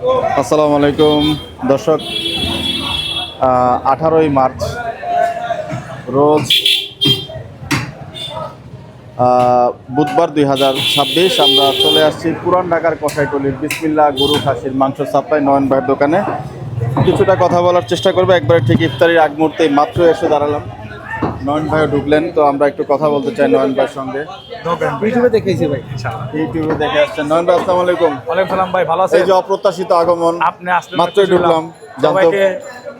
আসসালামু আলাইকুম দর্শক, 18ই মার্চ রোজ বুধবার 2026 আমরা চলে আসছি পুরান ঢাকার কষাইটলির বিসমিল্লাহ গরু খাসির মাংস সাপ্লাই নয়ন ভাইয়ের দোকানে। কিছুটা কথা বলার চেষ্টা করবো। একবারে ঠিক ইফতারির আগ মুহূর্তে মাত্র এসে দাঁড়ালাম, নয়ন ভাইও ঢুকলেন, তো আমরা একটু কথা বলতে চাই নয়ন ভাইয়ের সঙ্গে। ইউটিউবে দেখেছি ভাই। ইউটিউবে দেখে আসছেন। নয়ন ভাই আসসালামু আলাইকুম। ওয়ালাইকুম সালাম ভাই, ভালো আছেন? এই যে অপ্রত্যাশিত আগমন, আপনি আসলে মাত্রই ঢুকলাম, জানতো। সবাইকে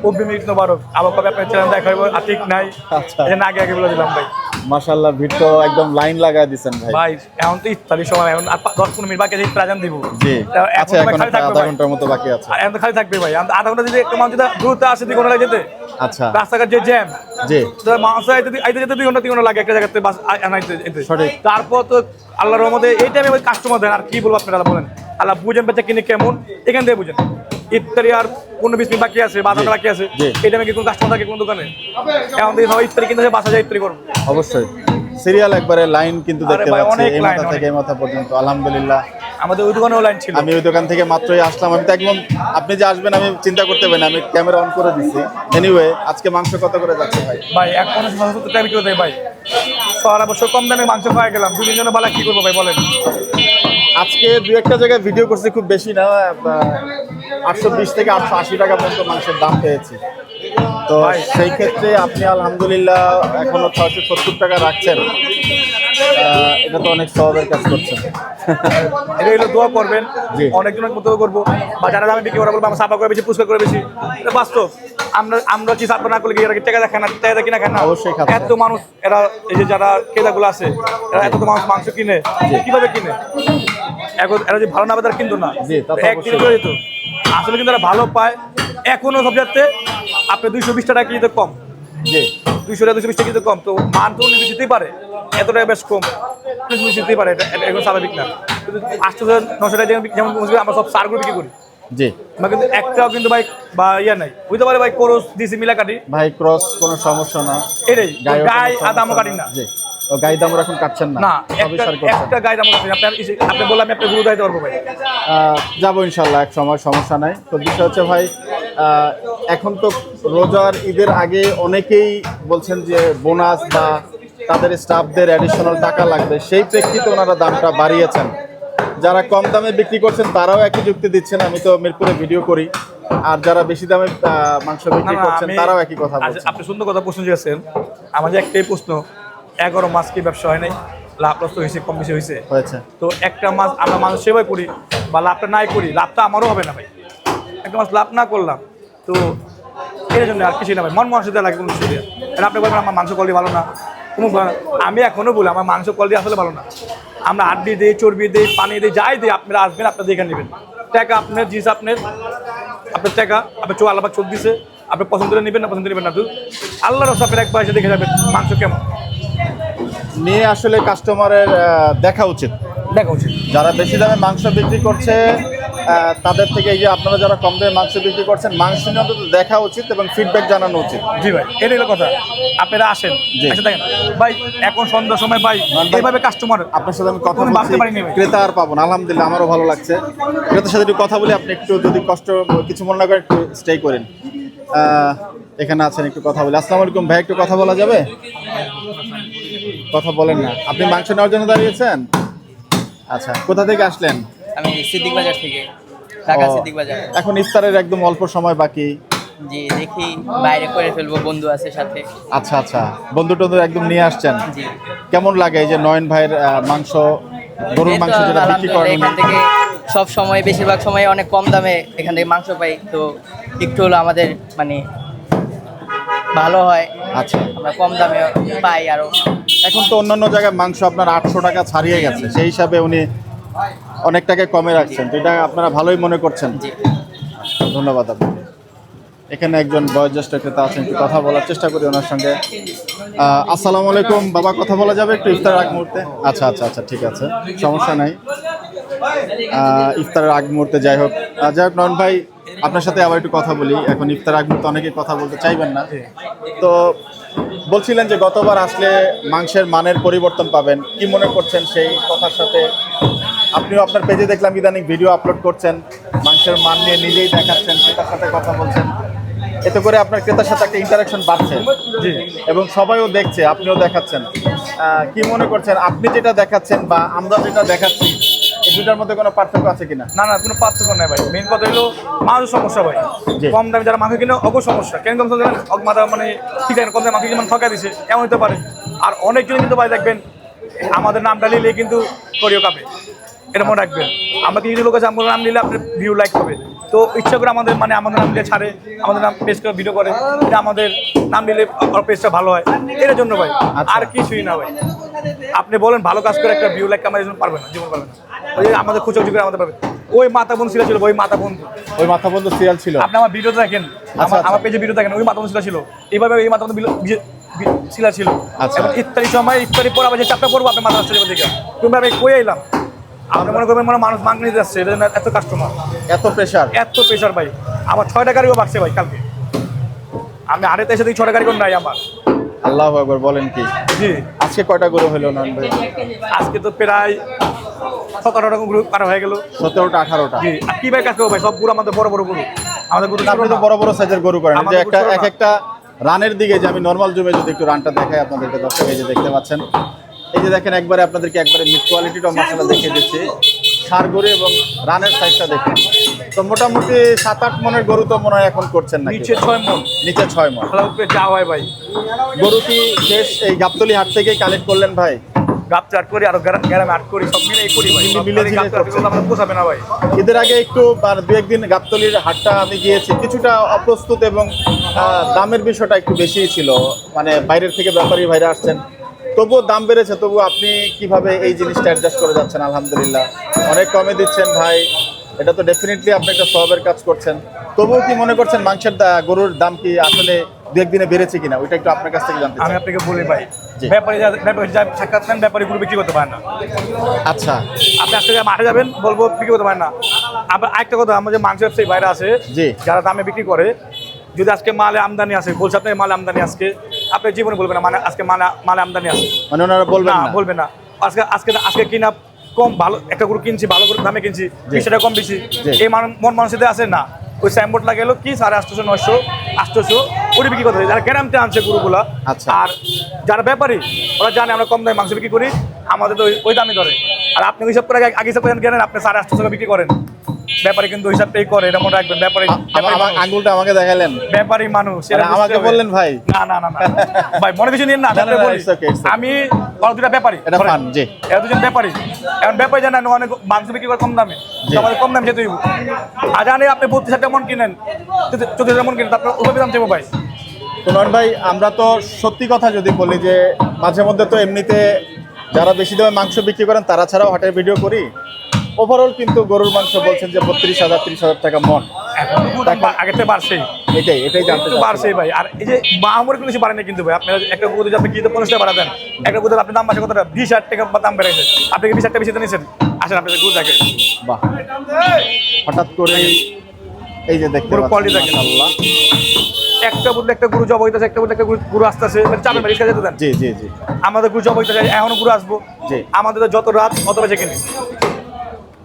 অভিমিলিত মোবারক। আবার কবে আপনার চ্যানেল দেখা হবে ঠিক নাই, আচ্ছা, এজন্য আগে আগে বলে দিলাম ভাই। মাশাআল্লাহ, ভিড় তো একদম লাইন লাগায় দিচ্ছেন ভাই। ভাই এখন তো ইফতারির সময়, এখন আর 10-15 মিনিট বাকি আছে ইফতার আজান দিব। জি, এখন আচ্ছা, এখন খালি থাকবে আধা ভাই। ঘন্টার মতো বাকি আছে। আর এখন তো খালি থাকবে ভাই, আধা ঘন্টা যদি একটা মানুষ যদি দ্রুত আসে 2 ঘন্টা লাগে যেতে, আচ্ছা, রাস্তাঘাট যে জ্যাম, জি, তো মানুষ আইতে যেতে 2 ঘন্টা লাগে একটা জায়গাতে বাস আনাইতে যেতে। সঠিক। তারপর তো আল্লাহর রহমতে এই টাইমে ওই কাস্টমার দেন, আর কি বলবো আপনারা বলেন। আল্লাহ বুঝেন বেচা কিনে কেমন, এখান থেকে বুঝেন। ইফতারি আর 15-20 মিনিট বাকি আছে, বাজারটা বাকি আছে, জি। এই টাইমে কি কোন কাস্টমার থাকে কোন দোকানে? এখন থেকে সবাই ইফতারি কিনতে বাসা যায় ইফতারি করবো। অবশ্যই সিরিয়াল একবারে লাইন কিন্তু আরে দেখতে ভাই, পাচ্ছি অনেক এই লাইন, মাথা থেকে এই মাথা পর্যন্ত। আলহামদুলিল্লাহ, আমাদের ওই দোকানেও লাইন ছিল। আমি ওই দোকান থেকে মাত্রই আসলাম। আমি তো একদম, আপনি যে আসবেন আমি চিন্তা করতে পারি না, আমি ক্যামেরা অন করে দিচ্ছি। এনিওয়ে, আজকে মাংস কত করে যাচ্ছে ভাই? ভাই 150-70 টাকা বিক্রি হতে ভাই। সারা বছর কম দামে মাংস পাওয়া গেলাম, 2 জনের বেলা কি করবো ভাই বলেন? আজকে দু একটা জায়গায় ভিডিও করছি, খুব বেশি না, 820 থেকে 880 টাকা পর্যন্ত মাংসের দাম পেয়েছি। তো ভাই, সেই ক্ষেত্রে আপনি আলহামদুলিল্লাহ এখনো 670 টাকা রাখছেন, এটা তো অনেক সওয়াবের কাজ করছেন। এটা হলো দোয়া করবেন, জি। অনেকজনের মতো করবো, বা যারা দামে বিক্রি করা বলবো আমরা সাফা করে বেশি, পুষ্কার করে বেশি। এটা বাস্তব। আমরা কি সাফা না করলে কি এরা কি টাকা দেখে না, টাকা দেখি না খায় না? অবশ্যই খাচ্ছে। এত মানুষ, এরা এই যে যারা ক্রেতাগুলো আছে, এরা এত মানুষ মাংস কিনে, কিভাবে কিনে? এখন এরা যে ভালো না পায় তারা কিন্তু না, জি, তা তো একদিনে অবশ্যই। করে দিত। আসলে কিন্তু এরা ভালো পায়। এখনো সব যাতে আপনি 220 টাকা কিনতে কম, জি, 200 টাকা 220 টাকা কিনতে কম, তো মান তো উনি দিতেই পারে, এতটা বেশ কম দিতেই পারে, এটা এখন স্বাভাবিক না। কিন্তু 800-900 টাকা যেমন আমরা সব সারগুলো বিক্রি করি, জি আমরা কিন্তু একটাও কিন্তু ভাই বা ইয়া নাই, বুঝতে পারে ভাই, কোরস দিছি মিলা কাটি, ভাই, ক্রস কোনো সমস্যা না, এটাই গায়েও কোনো গায়ে আর দামও সমস্যা কাটি না। না। জি, ও গায়ে দাম এখন কাটছেন না, না, সবই সার করছেন। একটা গায়ে দামও কাটি না। আপনি বললাম আমি আপনার গুরু দাইতে পারবো ভাই। যাবো ইনশাল্লাহ এক সময়, সমস্যা নাই। তো বিষয় হচ্ছে ভাই, এখন তো রোজার ঈদের আগে অনেকেই বলছেন যে বোনাস বা তাদের স্টাফদের অ্যাডিশনাল টাকা লাগবে, সেই প্রেক্ষিতে ওনারা দামটা বাড়িয়েছেন। যারা কম দামে বিক্রি করছেন তারাও একই যুক্তি দিচ্ছেন, আমি তো মিরপুরে ভিডিও করি, আর যারা বেশি দামে মাংস বিক্রি করছেন তারাও একই কথা বলছেন। আপনি সুন্দর কথা প্রশ্ন জিজ্ঞাসেন, আমাদের একটাই প্রশ্ন, 11 মাস কি ব্যবসা হয় নাই? লাভ লস তো হয়েছে, কম বেশি হয়েছে। তো একটা মাস আমরা মানুষ সেবাই করি বা লাভটা নাই করি, লাভটা আমারও হবে না ভাই। একটা মাস লাভ না করলাম, তো এর জন্য আর কিছুই না ভাই, মন মানসিকতা লাগে কোনো কিছু দিয়ে। আপনি বলবেন আমার মাংস কোয়ালিটি ভালো না, কোনো আমি এখনো বলি আমার মাংস কোয়ালিটি আসলে ভালো না। আমরা হাড্ডি দিই, চর্বি দিই, পানি দিই, যাই দিই, আপনারা আসবেন, আপনারা দেখে নেবেন। টাকা আপনার জিনিস আপনার টাকা, আপনার চোখ আল্লাহ চোখ দিছে, আপনি পছন্দ করে নেবেন না পছন্দ নেবেন না, তো আল্লাহর রস আপনার একবার এসে দেখে যাবেন মাংস কেমন নিয়ে আসলে কাস্টমারের দেখা উচিত। দেখা উচিত। যারা বেশি দামে মাংস বিক্রি করছে তাদের থেকে এই যে আপনারা যারা কম দামে মাংস বিক্রি করছেন, মাংস নিয়ে অন্তত দেখা উচিত এবং ফিডব্যাক জানানো উচিত। জি ভাই, এটাই হলো কথা। আপনারা আসেন, জি। এসে দেখেন ভাই, এখন সন্ধ্যার সময় ভাই এইভাবে কাস্টমার, আপনার সাথে আমি কথা আমি বলছি, ভাবতে পারিনি ভাই। ক্রেতা আর পাবো না। আলহামদুলিল্লাহ, আমারও ভালো লাগছে। ক্রেতার সাথে একটু কথা বলি, আপনি একটু যদি কষ্ট কিছু মনে না করেন একটু স্টে করেন। এখানে আছেন, একটু কথা বলি। আসসালামু আলাইকুম ভাই, একটু কথা বলা যাবে? কথা বলেন না। আপনি মাংস নেওয়ার জন্য দাঁড়িয়েছেন? আচ্ছা, কোথা থেকে আসলেন? আমি সিদ্দিক বাজার থেকে, ঢাকা ও, সিদ্দিক বাজার। এখন ইফতারের একদম অল্প সময় বাকি। জি, দেখি বাইরে করে ফেলবো, বন্ধু আছে সাথে। আচ্ছা আচ্ছা, বন্ধু টন্ধু একদম নিয়ে আসছেন। জি, কেমন লাগে এই যে নয়ন ভাইয়ের মাংস, গরুর এই তো মাংস যেটা বিক্রি আলহামদুলিল্লাহ, করেন? এখান থেকে সব সময় বেশিরভাগ সময় অনেক কম দামে এখান থেকে মাংস পাই, তো একটু হলো আমাদের মানে ভালো হয়। আচ্ছা, আমরা কম দামে পাই আরো। এখন তো অন্যান্য জায়গায় মাংস আপনার 800 টাকা ছাড়িয়ে গেছে, সেই হিসাবে উনি অনেক টাকা কমে রাখছেন, তো এটা আপনারা ভালোই মনে করছেন। জি, ধন্যবাদ আপনাকে। এখানে একজন বয়োজ্যেষ্ঠ ক্রেতা আছেন, একটু কথা বলার চেষ্টা করি ওনার সঙ্গে। আসসালামু আলাইকুম বাবা, কথা বলা যাবে একটু ইফতারের আগ মুহূর্তে? আচ্ছা আচ্ছা আচ্ছা, ঠিক আছে, সমস্যা নাই। ইফতারের আগ মুহূর্তে যাই হোক নয়ন ভাই, আপনার সাথে আবার একটু কথা বলি। এখন ইফতার আগ মুহূর্তে অনেকে কথা বলতে চাইবেন না, তো বলছিলেন যে গতবার আসলে মাংসের মানের পরিবর্তন পাবেন, কি মনে করছেন সেই কথার সাথে? আপনিও আপনার পেজে দেখলাম ইদানিং ভিডিও আপলোড করছেন, মাংসের মান নিয়ে নিজেই দেখাচ্ছেন, ক্রেতার সাথে কথা বলছেন। এতে করে আপনার ক্রেতার সাথে একটা ইন্টারাকশন বাড়ছে জি। এবং সবাইও দেখছে, আপনিও দেখাচ্ছেন। কি মনে করছেন, আপনি যেটা দেখাচ্ছেন বা আমরা যেটা দেখাচ্ছি, এই দুটার মধ্যে কোনো পার্থক্য আছে কিনা? না না, কোনো পার্থক্য নেই ভাই। মেন কথা হলো মাংস সমস্যা ভাই। জি। কম দামে যারা মাংস কিনে অবশ্য সমস্যা। কেন কম দামে মাথা মানে ঠিক আছে, কম দামে মাংস যেমন ঠকা দিছে এমন হতে পারে। আর অনেকজন কিন্তু ভাই দেখবেন আমাদের নামটা নিলে কিন্তু করিও কাপে, এটা মনে রাখবেন। আমরা কিছু লোক আছে আমাদের নাম নিলে আপনার ভিউ লাইক হবে, তো ইচ্ছা করে আমাদের মানে আমাদের নাম দিয়ে ছাড়ে, আমাদের নাম পেজ করে ভিডিও করে, যে আমাদের নাম নিলে পেজটা ভালো হয়, এর জন্য ভাই। আচ্ছা। আর কিছুই না ভাই। আপনি বলেন ভালো কাজ করে একটা ভিউ লাইক আমাদের জন্য পারবে না, জীবন পারবে না। ওই যে আমাদের খুচুখুচি করে আমাদের পারবে। ওই মাথা বন্ধু ছিল, ওই মাথা বন্ধু, ওই মাথা বন্ধু সিরিয়াল ছিল। আপনি আমার ভিডিও দেখেন, আচ্ছা। আমার পেজে ভিডিও দেখেন, ওই মাথা বন্ধু ছিল। এইভাবে এই মাথা বন্ধু শিলা ছিল। আচ্ছা। এবং ইফতারি সময় ইফতারি পর আবার যে চাপটা পড়বো আপনি মাথা আসতে দিকে তুমি আমি কই আইলাম, আপনি মনে করবেন মনে মানুষ মাংস নিতে যাচ্ছে, এটা এত কাস্টমার, এত প্রেশার। এত প্রেশার ভাই। আমার 6টা গাড়িও বাড়ছে ভাই কালকে। আমি আড়াইতে এসে দেখি 6টা গাড়ি কোন নাই আমার। আল্লাহু আকবার, বলেন কি? জি। আজকে কয়টা গরু হলো নন ভাই? আজকে তো প্রায় 17টা গ্রুপ পার হয়ে গেল। 17টা 18টা। জি। আর কি ভাই কাজ করবো ভাই, সব গরু আমাদের বড় বড় গরু, আমাদের গরু আপনি তো বড় বড় সাইজের গরু করেন। এই যে আমাদের একটা গরু ছোট এক না। একটা রানের দিকে, যে আমি নরমাল জুমে যদি একটু রানটা দেখাই আপনাদেরকে, দর্শক এই যে দেখতে পাচ্ছেন, এই যে দেখেন একবারে আপনাদেরকে একবারে মিড কোয়ালিটিটা মশলা দেখিয়ে দিচ্ছি, সার গরু এবং রানের সাইজটা দেখুন। তো মোটামুটি 7-8 মনের গরু তো মনে হয় এখন করছেন নাকি? নিচে 6 মন, নিচে 6 মন খেলা উপরে যা হয় ভাই। গরু কি শেষ এই গাবতলী হাট থেকেই কালেক্ট করলেন ভাই? গাপ চাট করি আর গ্রামে আট করি, সব মিলে করি ভাই। মিলে ঝিলে গাপ চাট করলে আমরা পোষাবে না ভাই। ঈদের আগে একটু দু একদিন গাবতলীর হাটটা আমি গিয়েছি, কিছুটা অপ্রস্তুত এবং দামের বিষয়টা একটু বেশিই ছিল, মানে বাইরের থেকে ব্যাপারী ভাইরা আসছেন, তবুও দাম বেড়েছে। তবুও আপনি কিভাবে এই জিনিসটা অ্যাডজাস্ট করে যাচ্ছেন? আলহামদুলিল্লাহ অনেক কমে দিচ্ছেন ভাই, এটা তো ডেফিনেটলি আপনি একটা সওয়াবের কাজ করছেন। তবুও কি মনে করছেন মাংসের গরুর দাম কি আসলে দু একদিনে বেড়েছে কিনা, ওইটা একটু আপনার কাছ থেকে জানতে আমি চাই। আপনাকে বলি ভাই, জি। ব্যাপারী যা সাক্ষাৎ নেন, ব্যাপারী গরু বিক্রি করতে পারেন না। আচ্ছা। আপনি আজকে মাঠে যাবেন, বলবো বিক্রি করতে পারেন না। আবার আরেকটা কথা, আমাদের মাংস ব্যবসায়ী বাইরে আছে, জি। যারা দামে বিক্রি করে, যদি আজকে মালে আমদানি আছে, বলছে আপনার মালে আমদানি আজকে, আপনি জীবনে বলবেন না মানে আজকে মালে আমদানি আছে, মানে ওনারা বলবেন না না? বলবেন না। আজকে আজকে আজকে কিনা কম ভালো একটা গরু কিনছি, ভালো গরু দামে কিনছি, জি। 20 টাকা কম বেশি, জি। এই মন মানুষের আছে না। ওই সাইনবোর্ড লাগালো কি 850 900 800 ওটি বিক্রি করতে হয়, যারা গ্রামতে আনছে গরুগুলা। আচ্ছা। আর যারা ব্যাপারী ওরা জানে আমরা কম দামে মাংস বিক্রি করি, আমাদের তো ওই দামই ধরে। আর আপনি হিসাব করে আগে হিসাব করে জানেন আপনি 850 টাকা বিক্রি করেন, ব্যাপারী কিন্তু হিসাবটাই করে, এটা মনে রাখবেন। ব্যাপারী আঙ্গুলটা আমাকে দেখালেন, ব্যাপারী মানুষ, আরে আমাকে বললেন ভাই? না না না না ভাই, মনে কিছু নিন না, না, না, ব্যাপারী বলি। it's okay, it's okay. আমি ওরা দুটা ব্যাপারী, এটা ফান। জি। এরা দুজন ব্যাপারী, এখন ব্যাপারী জানেন অনেক মাংস বিক্রি করে কম দামে, জি। তো আমাদের কম দামে যেতে হইব। আর জানি আপনি 32 টাকা মন কিনেন, 34 টাকা মন কিনেন, তারপর ওভাবে দাম চাইবো ভাই। তো নন ভাই, আমরা তো সত্যি কথা যদি বলি যে মাঝে মধ্যে তো এমনিতে যারা বেশি দামে মাংস বিক্রি করেন তারা ছাড়াও হাটের ভিডিও করি, ওভারঅল কিন্তু গরুর মাংস বলছেন যে 32,000 30,000 টাকা মন। আগে থেকে বাড়ছেই, এটাই জানতে একটু বাড়ছেই ভাই। আর এই যে মাহমুর কোনো কিছু বাড়ে না কিন্তু ভাই। আপনি একটা গরু যদি আপনি কিনতে 50 টাকা বাড়া দেন, একটা গরু আপনি দাম বাড়ছে কতটা, 20,000 টাকা দাম বেড়েছে, আপনি কি 20,000 টাকা বেশি নিয়েছেন? আসেন আপনাদের গরু দেখেন, বাহ, হঠাৎ করে এই যে দেখতে গরু পাচ্ছেন, quality দেখেন। মাশাআল্লাহ। একটা বলতে একটা গরু জব হইতেছে, একটা বলতে একটা গরু আসতেছে, চাপে রিক্সা যেতে দেন। জি জি জি আমাদের গরু জব হইতেছে, এখনো গরু আসবো। জি। আমাদের তো যত রাত অত বেজে কিনি।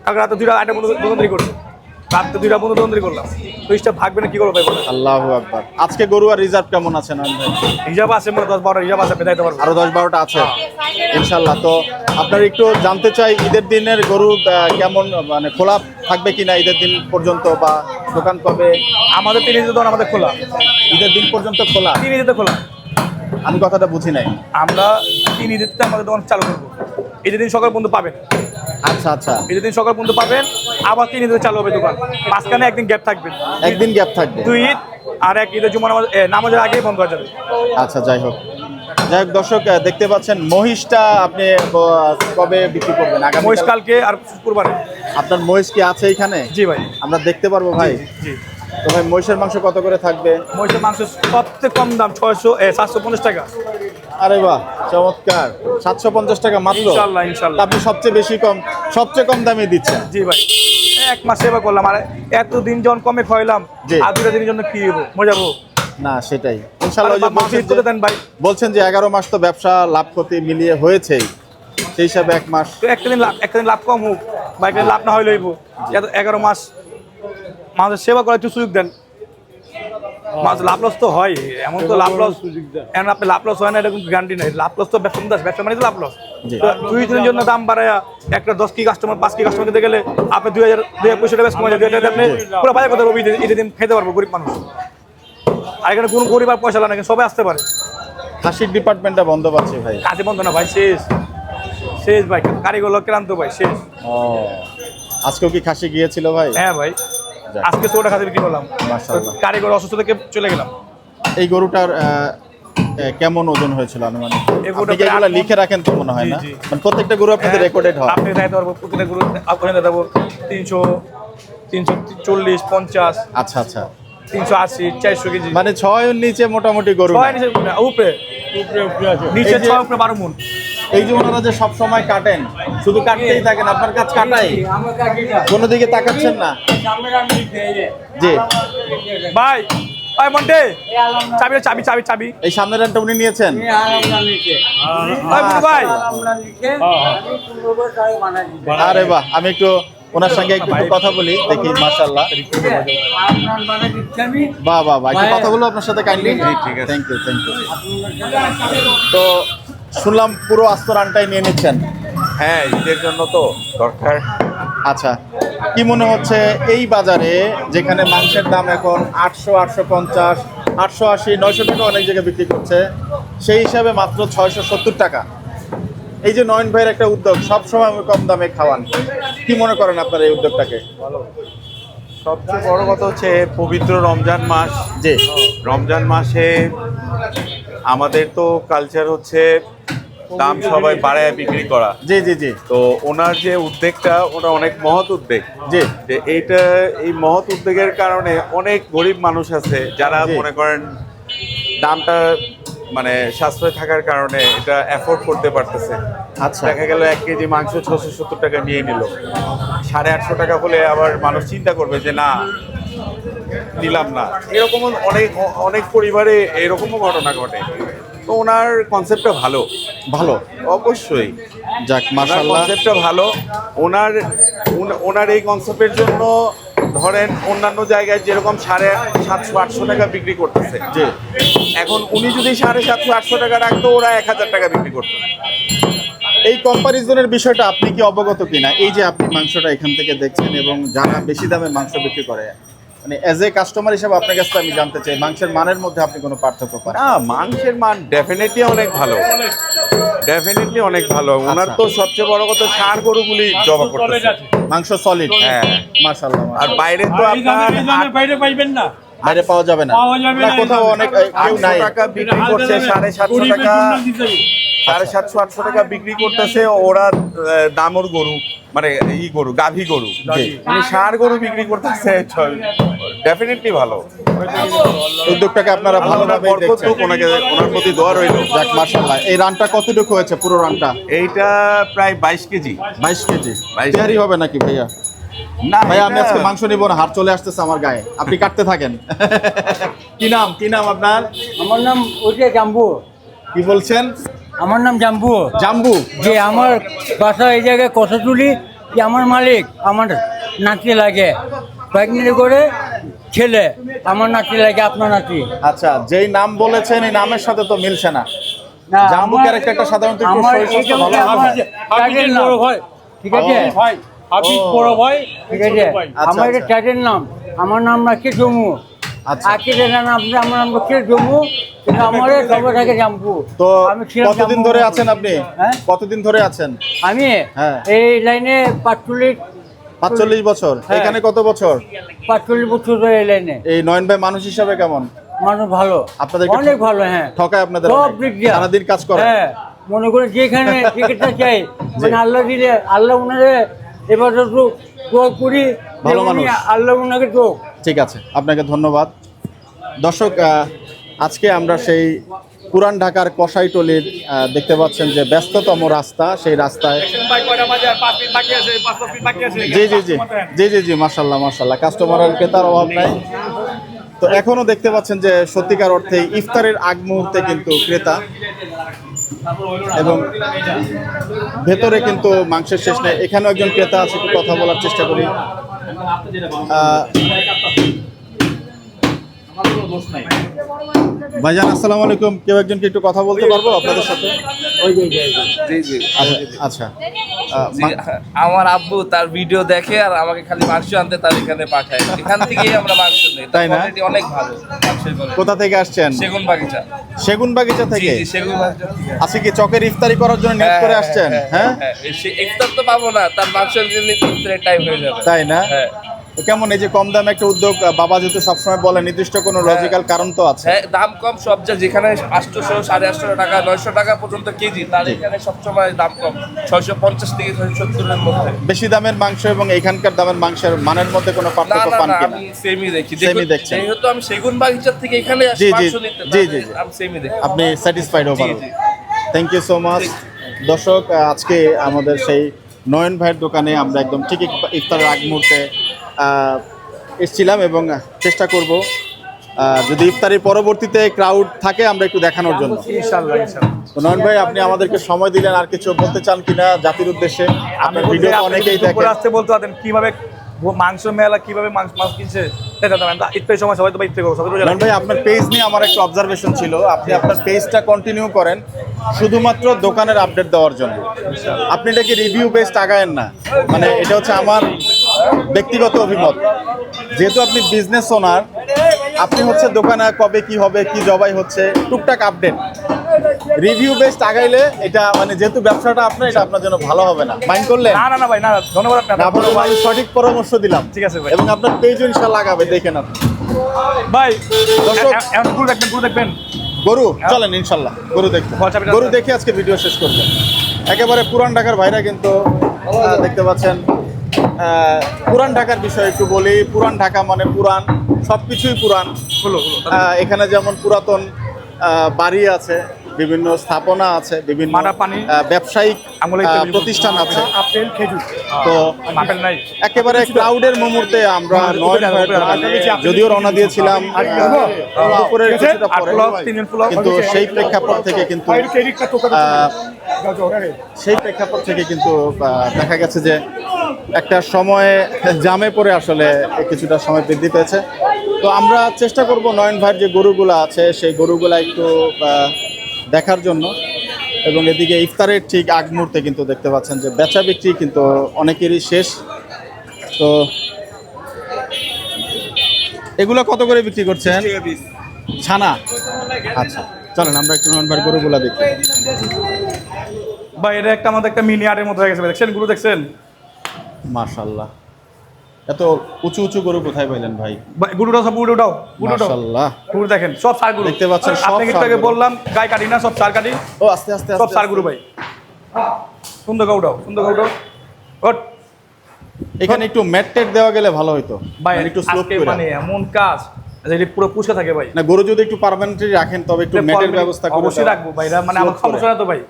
কালকে রাতে 2টা আইটেম বন্ধুরি করছে, রাতে 2টা বন্ধুরি করলাম, তো ইস্টা ভাগবে না কি করবো ভাই বলেন? আল্লাহু আকবার। আজকে গরু আর রিজার্ভ কেমন আছে নন ভাই? হিসাব আছে মনে 10-12 হিসাব আছে, বেদাইতে পারবো। আরো 10-12টা আছে ইনশাল্লাহ। তো আপনার একটু জানতে চাই ঈদের দিনের গরু কেমন, মানে খোলা থাকবে কিনা ঈদের দিন পর্যন্ত, বা দোকান কবে? আমাদের 3 দিতে দোকান আমাদের খোলা, ঈদের দিন পর্যন্ত খোলা? 3 দিতে খোলা। আমি কথাটা বুঝি নাই। আমরা 3 দিতে আমাদের দোকান চালু করবো, ঈদের দিন সকাল পর্যন্ত পাবেন। আচ্ছা আচ্ছা, ঈদের দিন সকাল পর্যন্ত পাবেন, আবার 3 দিতে চালু হবে দোকান, মাঝখানে একদিন গ্যাপ থাকবে, একদিন গ্যাপ থাকবে। 2 ঈদ আর এক ঈদের জুমা নামাজের আগেই বন্ধ হয়ে যাবে। আচ্ছা, যাই হোক দর্শক দেখতে পাচ্ছেন মহিষটা আপনি কবে বিক্রি করবেন? আগামী মহিষ কালকে আর শুক্রবারে। আপনার মহিষ কি আছে এখানে? জি ভাই। আমরা দেখতে পারবো ভাই? জি। তো ভাই মহিষের মাংস কত করে থাকবে? মহিষের মাংস সবচেয়ে কম দাম 750 টাকা। আরে বাহ, চমৎকার। 750 টাকা মাত্র? ইনশাআল্লাহ ইনশাআল্লাহ। আপনি সবচেয়ে কম দামে দিচ্ছেন। জি ভাই, এক মাস সেবা করলাম, আর এতদিন যখন কমে খাইলাম, জি। আর 2 দিনের জন্য কি হবো, মজাবো না সেটাই ইনশাআল্লাহ। দেন ভাই, বলছেন যে 11 মাস তো ব্যবসা লাভ ক্ষতি মিলিয়ে হয়েছেই, সেই হিসাবে 1 মাস। তো একটা দিন লাভ কম হোক, বাইকের লাভ না হয় লইব 11 মাস মানুষের সেবা করার একটু সুযোগ দেন। মাছ লাভ লস তো হয়, এমন তো লাভ লস এখন আপনি লাভ লস হয় না এরকম গ্যারান্টি নাই। লাভ লস তো ব্যবসা মানে তো লাভ লস। তো 2 দিনের জন্য দাম বাড়ায় একটা 10 কি কাস্টমার 5 কি কাস্টমার দিতে গেলে আপনি 2000 টাকা কমে যাবে, 2000 আপনি পুরো বাজার কথা রবি ঈদের দিন খেতে পারবো গরিব মানুষ। আর এখানে কোনো গরিব আর পয়সা লাগে না, সবাই আসতে পারে। খাসির ডিপার্টমেন্টটা বন্ধ পাচ্ছে ভাই। কাজে বন্ধ না ভাই, শেষ শেষ ভাই, কারিগর ক্লান্ত ভাই, শেষ। ও আজকেও কি খাসি গিয়েছিল ভাই? হ্যাঁ ভাই, আজকে 100 টাকা বিক্রি করলাম, মাশাআল্লাহ। কারিগর অসুস্থ থেকে চলে গেলাম। এই গরুটার কেমন ওজন হয়েছিল আনুমানিক? এই গরুটা আপনি কি এগুলো লিখে রাখেন তো মনে হয় না? জি, জি। মানে প্রত্যেকটা গরু আপনাদের রেকর্ডেড হয়? আপনি যাইতে পারবো প্রতিটা গরু, আপনার দেবো 300, 340, 50, আচ্ছা আচ্ছা, 380, 400 কেজি। মানে 6 এর নিচে মোটামুটি গরু ছয় না। নিচে উপরে নিচে এই যে- 6 উপরে 12 মণ। এই যে ওনারা যে সব সময় কাটেন, শুধু কাটতেই থাকেন, আপনার কাজ কাটাই, কোনো দিকে তাকাচ্ছেন না? জি, ভাই ভাই মন্টে চাবি চাবি চাবি চাবি এই সামনের রানটা উনি নিয়েছেন? ভাই বুড়ো ভাই আরে বাহ, আমি একটু ওনার সঙ্গে একটু কথা বলি দেখি। মাশাআল্লাহ, বাহ বাহ বাহ, একটু কথা বলবো আপনার সাথে কাইন্ডলি। ঠিক আছে, থ্যাংক ইউ থ্যাংক ইউ। তো শুনলাম পুরো আস্ত রানটাই নিয়ে নিচ্ছেন। হ্যাঁ, ঈদের জন্য তো দরকার। আচ্ছা, কি মনে হচ্ছে এই বাজারে যেখানে মাংসের দাম এখন 800, 850, 880, 900 টাকা অনেক জায়গায় বিক্রি করছে, সেই হিসাবে মাত্র 670 টাকা। এই যে নয়ন ভাইয়ের একটা উদ্যোগ, সবসময় কম দামে খাওয়ান, কি মনে করেন আপনার এই উদ্যোগটাকে? সবচেয়ে বড় কথা হচ্ছে পবিত্র রমজান মাস। জি রমজান মাসে আমাদের তো কালচার হচ্ছে দাম সবাই বাড়ায় বিক্রি করা। জি জি জি তো ওনার যে উদ্যোগটা, ওটা অনেক মহৎ উদ্যোগ। জি যে এই মহৎ উদ্যোগের কারণে অনেক গরিব মানুষ আছে যারা জি। মনে করেন দামটা মানে সাশ্রয় থাকার কারণে এটা অ্যাফোর্ড করতে পারতেছে। আচ্ছা, দেখা গেল 1 কেজি মাংস 670 টাকা নিয়ে নিল, 850 টাকা হলে আবার মানুষ চিন্তা করবে যে না নিলাম না। এরকম অনেক অনেক পরিবারে এরকমও ঘটনা ঘটে। তো ওনার কনসেপ্টটা ভালো, ভালো, অবশ্যই যাক ওনার মাশাআল্লাহ। কনসেপ্টটা ভালো। ওনার এই কনসেপ্টের জন্য ধরেন অন্যান্য জায়গায় যেরকম 750, 800 টাকা বিক্রি করতেছে, জি, এখন উনি যদি 750, 800 টাকা রাখতো, ওরা 1000 টাকা বিক্রি করতো। এই কম্পারিজনের বিষয়টা আপনি কি অবগত কিনা? এই যে আপনি মাংসটা এখান থেকে দেখছেন এবং যারা বেশি দামে মাংস বিক্রি করে, মানে এজ এ কাস্টমার হিসেবে আপনার কাছে আমি জানতে চাই মাংসের মানের মধ্যে আপনি কোনো পার্থক্য করেন? না, মাংসের মান ডেফিনেটলি অনেক ভালো, ডেফিনেটলি অনেক ভালো। ওনার তো সবচেয়ে বড় কথা ষাঁড় গরুগুলি জবা করতেছে, মাংস সলিড। হ্যাঁ। মাশাআল্লাহ। আর বাইরে তো আপনার বাইরে পাইবেন না, বাইরে পাওয়া যাবে না, পাওয়া যাবে না না, কোথাও অনেক কেউ 800 নাই। টাকা বিক্রি করছে, 750 টাকা, 750, 800 টাকা বিক্রি করতেছে ওরা। দামর গরু মানে গরু, গাভী গরু, জি। মানে ষাঁড় গরু বিক্রি করতেছে, ডেফিনেটলি ভালো। উদ্যোগটাকে আপনারা ভালোভাবে বরকত দেখছেন। হোক, ওনার প্রতি দোয়া রইল। যাক মাশাআল্লাহ। এই রানটা কতটুকু হয়েছে পুরো রানটা? এইটা প্রায় 22 কেজি। 22 কেজি। 22 তৈরি হবে নাকি ভাইয়া? না ভাইয়া আমি এটা- আজকে মাংস নিব না, হাত চলে আসতেছে আমার গায়ে, আপনি কাটতে থাকেন। কি নাম আপনার? আমার নাম ওইটা জাম্বু। কি বলছেন? আমার নাম জাম্বু। জাম্বু। যে আমার বাসা এই জায়গায় কথা তুলি, যে আমার মালিক আমার নাতি লাগে, প্রেগনেন্ট করে ছেলে আমার নাতি লাগে, আপনার নাতি। আচ্ছা, যেই নাম বলেছেন এই নামের সাথে তো মিলছে না। না, জাম্বু আমার- ক্যারেক্টারটা সাধারণত একটু আমার শরীর স্বাস্থ্য এইটা ভালো হচ্ছে হয়। আমার টাইটেল নাম। ঠিক আছে, হাবিব বড় ভাই, ঠিক আছে। আচ্ছা, আমার এটা আচ্ছা। টাইটেল নাম। আমার নাম রাখছে জম্মু। আচ্ছা। আকির নাম আমার নাম রাখছে জম্মু, কিন্তু আমার সবাই থাকে জাম্বু। তো আমি ছিলাম কতদিন জাম্বু। ধরে আছেন আপনি? হ্যাঁ? কতদিন ধরে আছেন? আমি হ্যাঁ। এই লাইনে 45 বছর। হ্যাঁ। এখানে কত বছর? 45 বছর ধরে এই লাইনে। এই নয়ন ভাই মানুষ হিসাবে কেমন? মানুষ ভালো, আপনাদেরকে অনেক ভালো। হ্যাঁ, ঠকায় আপনাদের? সব অনেক? দিক দিয়ে। সারাদিন কাজ করে? হ্যাঁ, মনে করে যেখানে টিকিটটা চাই, মানে আল্লাহ দিলে আল্লাহ উনারে এবার তো দোয়া করি, ভালো যে উনি মানুষ। আল্লাহ উনাকে দোক। ঠিক আছে, আপনাকে ধন্যবাদ। দর্শক, আজকে আমরা সেই পুরান ঢাকার কসাইটলির দেখতে পাচ্ছেন যে ব্যস্ততম রাস্তা, সেই রাস্তায় ভাই কয়টা বাজে? আর 5 মিনিট বাকি আছে, 5 মিনিট বাকি আছে। জি জি জি জি জি জি মাশাল্লাহ মাশাল্লাহ, কাস্টমার আর ক্রেতার অভাব নাই। তো এখনো দেখতে পাচ্ছেন যে সত্যিকার অর্থে ইফতারের আগ মুহূর্তে কিন্তু ক্রেতা এবং ভেতরে কিন্তু মাংসের শেষ নেই। এখানেও একজন ক্রেতা আছে, একটু কথা বলার চেষ্টা করি। ভাইজান আসসালামু আলাইকুম, কেউ একজন কি একটু কথা বলতে পারবো আপনাদের সাথে? আচ্ছা, আমার আব্বু তার ভিডিও দেখে আর আমাকে খালি মাংস আনতে তার এখানে পাঠায়, এখান থেকেই আমরা মাংস নিই। তাই না? কোয়ালিটি অনেক ভালো মাংসের quality। কোথা থেকে আসছেন? সেগুন বাগিচা। সেগুন বাগিচা জি থেকে। জি, সেগুন বাগিচা থেকে। আজকে কি চকের ইফতারি করার জন্য নিয়োগ করে আসছেন? হ্যাঁ, ইফতার তো পাবো না, তার মাংসের জন্য ইফতারের টাইম হয়ে যাবে। তাই না? হ্যাঁ তো কেমন এই যে কম দামে একটা উদ্যোগ, বাবা যেহেতু সবসময় বলে নির্দিষ্ট কোনো লজিক্যাল কারণ তো আছে। হ্যাঁ, দাম কম সব যেখানে 800 850 টাকা 900 টাকা পর্যন্ত কেজি, তার এখানে সবসময় দাম কম 650 থেকে 670 এর মধ্যে। বেশি দামের মাংস এবং এখানকার দামের মাংসের মানের মধ্যে কোনো না পার্থক্য না পান না, কিনা? আমি সেমই দেখি। সেমই দেখছেন। যেহেতু আমি সেগুন বাগিচার থেকে এখানে আসি জি, জি, মাংস নিতে, জি, জি, জি। আমি সেমই দেখি। আপনি স্যাটিসফাইড ওভারঅল? জি। Thank you so much. দর্শক, আজকে আমাদের সেই নয়ন ভাইয়ের দোকানে আমরা একদম ঠিক ইফতারের আগ মুহূর্তে এসেছিলাম এবং চেষ্টা করব যদি ইফতারের পরবর্তীতে ক্রাউড থাকে আমরা একটু দেখানোর জন্য। ইনশাআল্লাহ ইনশাআল্লাহ। তো নয়ন ভাই, আপনি আমাদেরকে সময় দিলেন, আর কিছু বলতে চান কিনা জাতির উদ্দেশ্যে? আপনার ভিডিও তো অনেকেই দেখে। আসতে বলতে পারতেন কিভাবে মাংস মেলা, কিভাবে মাংস কিনছে সেটা তো ইফতারের সময় সবাই তো ইফতার করবো। নয়ন ভাই, আপনার পেজ নিয়ে আমার একটা অবজারভেশন ছিল, আপনি আপনার পেজটা কন্টিনিউ করেন শুধুমাত্র দোকানের আপডেট দেওয়ার জন্য। আপনি এটাকে রিভিউ বেসড আগায়েন না, মানে এটা হচ্ছে আমার ব্যক্তিগত অভিমত। যেহেতু আপনি বিজনেস ওনার, আপনি হচ্ছে দোকানে কবে কি হবে, কি জবাই হচ্ছে, টুকটাক আপডেট। রিভিউ বেসড আগাইলে এটা মানে যেহেতু ব্যবসাটা আপনার, এটা আপনার জন্য ভালো হবে না। মাইন্ড করলেন? না না না ভাই, না ধন্যবাদ আপনাকে। আপনাকে আমি সঠিক পরামর্শ দিলাম। ঠিক আছে ভাই। এবং আপনার পেজও ইনশাআল্লাহ লাগাবে, দেখেন আপনি। ভাই দর্শক, এখন গুরু দেখবেন। গরু চলেন ইনশাল্লাহ, গরু দেখতে। গরু দেখে আজকে ভিডিও শেষ করবো। একেবারে পুরান ঢাকার ভাইরা কিন্তু দেখতে পাচ্ছেন। পুরান ঢাকার বিষয়ে একটু বলি। পুরান ঢাকা মানে পুরান, সবকিছুই পুরান। এখানে যেমন পুরাতন বাড়ি আছে, বিভিন্ন স্থাপনা আছে, বিভিন্ন ব্যবসায়িক প্রতিষ্ঠান আছে। তো একেবারে ক্রাউডের মুহূর্তে আমরা যদিও রওনা দিয়েছিলাম দুপুরের কিছুটা পরে, কিন্তু সেই প্রেক্ষাপট থেকে কিন্তু দেখা গেছে যে একটা সময়ে জামে পড়ে আসলে কিছুটা সময় বৃদ্ধি পেয়েছে। তো আমরা চেষ্টা করব নয়ন ভাইয়ের যে গরুগুলো আছে সেই গরুগুলা একটু দেখার জন্য। এবং এদিকে ইফতারের ঠিক আগ মুহূর্তে কিন্তু দেখতে পাচ্ছেন যে বেচা বিক্রি কিন্তু অনেকেরই শেষ। তো এগুলো কত করে বিক্রি করছেন? ছানা। আচ্ছা, চলেন আমরা একটু নয়ন ভাইয়ের গরুগুলা দেখি। ভাই এটা একটা আমাদের একটা মিনি আটের মতো হয়ে গেছে, দেখছেন গরু দেখছেন? মাশাআল্লাহ, এত উঁচু উঁচু গরু কোথায় পাইলেন ভাই? গরুটা সব উঠাও, মাশাআল্লাহ। গরু দেখেন সব সার গরু দেখতে পাচ্ছেন, সব আপনাকে একটু আগে বললাম গায়ে কাটি না, সব সার কাটি। ও আস্তে আস্তে সব সার গরু ভাই। সুন্দর উঠাও, সুন্দর উঠাও। ওট এখানে একটু ম্যাট টেট দেওয়া গেলে ভালো হতো ভাই, একটু স্লোপ আজকে করে। মানে এমন কাজ যে এটা পুরো পুষে থাকে ভাই। না, গরু যদি একটু পার্মানেন্টলি রাখেন তবে একটু ম্যাটের ব্যবস্থা করে অবশ্যই রাখবো ভাই, এটা মানে আমার সমস্যা না তো ভাই।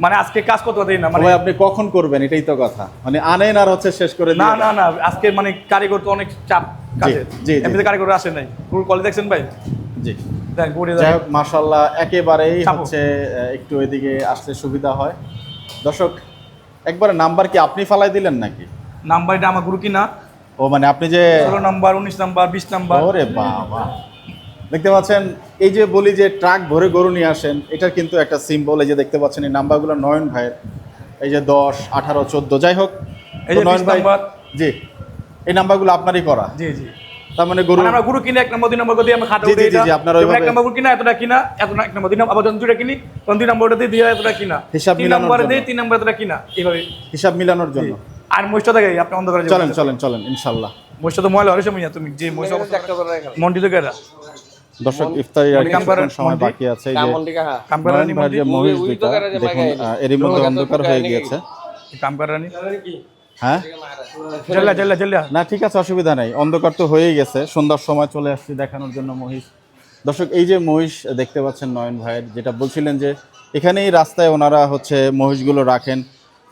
মানে আজকে কাজ করতে দেই না, মানে ভাই আপনি কখন করবেন এটাই তো কথা, মানে আনেন আর হচ্ছে শেষ করে না দিবেন। না না, আজকে মানে কারিগর তো অনেক চাপ কাজে, জি, জি। এমনিতে কারিগর আসে নাই। গরুর কোয়ালিটি দেখছেন ভাই? জি, দেখ গরু যাই হোক মাশাআল্লাহ, একেবারেই চাপো। হচ্ছে একটু এদিকে আসলে সুবিধা হয়। দর্শক, একবারে নাম্বার কি আপনি ফালাই দিলেন নাকি? নাম্বার এটা আমার গরু কিনা। ও মানে আপনি যে 16 নাম্বার 19 নাম্বার 20 নাম্বার। ওরে বাবা, দেখতে পাচ্ছেন এই যে বলি যে ট্রাক ভরে গরু নিয়ে আসেন, এটার কিন্তু একটা সিম্বল। এই যে দেখতে পাচ্ছেন এই নাম্বারগুলো নয়ন ভাইয়ের, এই যে 10, 18, 14, যাই হোক এই যে নয়ন 20 ভাই, নাম্বার। জি এই নাম্বারগুলো আপনারই করা। জি জি, তার মানে গরু আমরা গরু কিনে 1 নম্বর 2 নম্বর করে দিয়ে আমরা খাতা জি, উঠে জি, জি, এটা আপনারা ওইভাবে- 1 নম্বর গরু কিনা এতটা কিনা, এত 1 নম্বর 2 নম্বর আবার যখন 2টা কিনি তখন 2 নম্বরটা দিয়ে এতটা কিনা, হিসাব 3 মিলানোর নম্বরে জন্য। দিয়ে 3 নম্বর এতটা কিনা, এইভাবে হিসাব মিলানোর জন্য। আর মহিষটা দেখে আপনি অন্ধকারে চলেন চলেন চলেন ইনশাল্লাহ। মহিষটা তো ময়লা হরে সময় তুমি যে মহিষ মন্ডি তো কেরা দর্শক, ইফতারি আর কাম করেন, কিছুক্ষণ সময় মন্ডি। বাকি আছে। এই যে কাম করার নয়ন ভাইয়ের যে মহিষ দুইটা দেখুন, এরই মধ্যে অন্ধকার হয়ে গিয়েছে। কাম করানি হ্যাঁ জল্লা জল্লা জল্লা না, ঠিক আছে, অসুবিধা নেই, অন্ধকার তো হয়েই গেছে। সন্ধ্যার সময় চলে আসছি দেখানোর জন্য মহিষ। দর্শক, এই যে মহিষ দেখতে পাচ্ছেন নয়ন ভাইয়ের, যেটা বলছিলেন যে এখানেই রাস্তায় ওনারা হচ্ছে মহিষগুলো রাখেন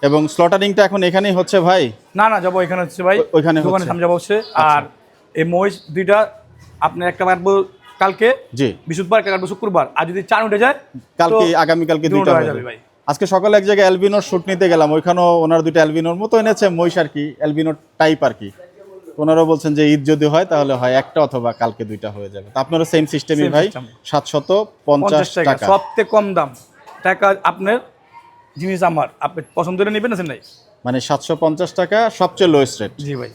এবং স্লটারিংটা এখন এখানেই হচ্ছে ভাই? না না, যাবো এখানে হচ্ছে ভাই, ওইখানে দোকানে হচ্ছে। সামনে যাবো হচ্ছে। আর এই মহিষ দুইটা আপনার একটা পারবো কালকে জি বৃহস্পতিবার কালকে শুক্রবার, আর যদি চান উঠে যায় কালকে তো আগামীকালকে দুটো দুইটা হয়ে হয়ে যাবে যাবে ভাই। আজকে সকালে এক জায়গায় অ্যালবিনোর শুট নিতে গেলাম, ওইখানেও ওনার দুইটা অ্যালবিনোর মতো এনেছে, মহিষ আর কি, অ্যালবিনোর টাইপ আর কি। ওনারাও বলছেন যে ঈদ যদি হয় তাহলে হয় একটা অথবা কালকে দুইটা হয়ে যাবে। তো আপনারও সেম সিস্টেমই Same ভাই, system। 750 টাকা। সবথেকে কম দাম টাকা আপনার জিনিস আমার, আপনি পছন্দ করে নেবেন, আছে নাই? মানে 750 টাকা সবচেয়ে লোয়েস্ট রেট। জি ভাই।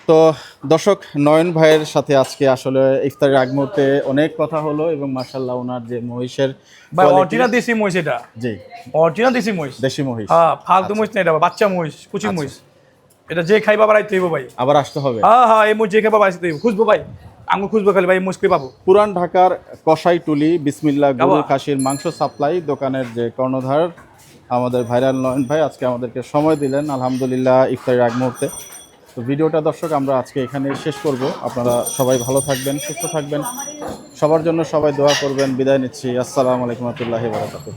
তো দর্শক, নয়ন ভাইয়ের সাথে আজকে আসলে ইফতারের আগ মুহূর্তে অনেক কথা হলো এবং মাশাআল্লাহ ওনার যে মহিষের ভাই quality- অরিজিনাল দেশি মহিষ এটা, জি অরিজিনাল দেশি মহিষ। দেশি মহিষ। হ্যাঁ, ফালতু মহিষ না এটা, বাচ্চা মহিষ, কুচি মহিষ। এটা যে খাইবা বাড়াইতে হইব ভাই। আবার আসতে হবে। হ্যাঁ, এই মহিষ যে খাইবা বাড়াইতে হইব, খুঁজবো ভাই, আমি খুঁজবো খালি ভাই, এই মহিষ কই পাবো? পুরান ঢাকার কসাইটুলি বিসমিল্লাহ গরু বাবা। খাসির মাংস সাপ্লাই দোকানের যে কর্ণধার আমাদের ভাইরাল নয়ন ভাই আজকে আমাদেরকে সময় দিলেন আলহামদুলিল্লাহ ইফতারের আগ মুহূর্তে। তো ভিডিওটা দর্শক আমরা আজকে এখানে শেষ করব। আপনারা সবাই ভালো থাকবেন, সুস্থ থাকবেন, সবার জন্য সবাই দোয়া করবেন। বিদায় নিচ্ছি। আসসালামু আলাইকুম ওয়া রাহমাতুল্লাহি ওয়া বারাকাতুহু।